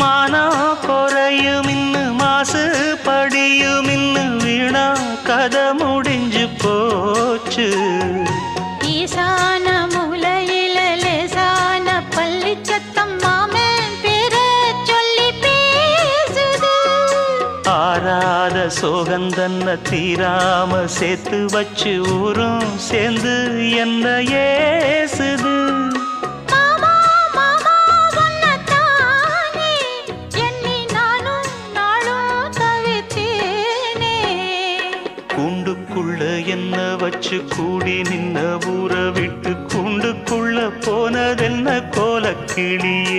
மானம் குறையும் இன்னு மாசு படியும் இன்னு வீணா கதை முடிஞ்சு போச்சு. ஈசான மூலையில லேசான பள்ளி சத்தம் மாமன் பேர சொல்லி பேசுது. ஆறாத சோகந்தன்ன தீராம சேர்த்து வச்சு ஊரும் சேர்ந்து என்ன ஏசுது. மாமா மாமா உன்னத்தானே எண்ணி நானும் நாளும் தவித்தேனே. கூண்டுக்குள்ள என்ன வச்சு கூடி நின்ன ஊற விட்டு கூண்டுக்குள்ள போனதென்ன கோலக்கிளியே.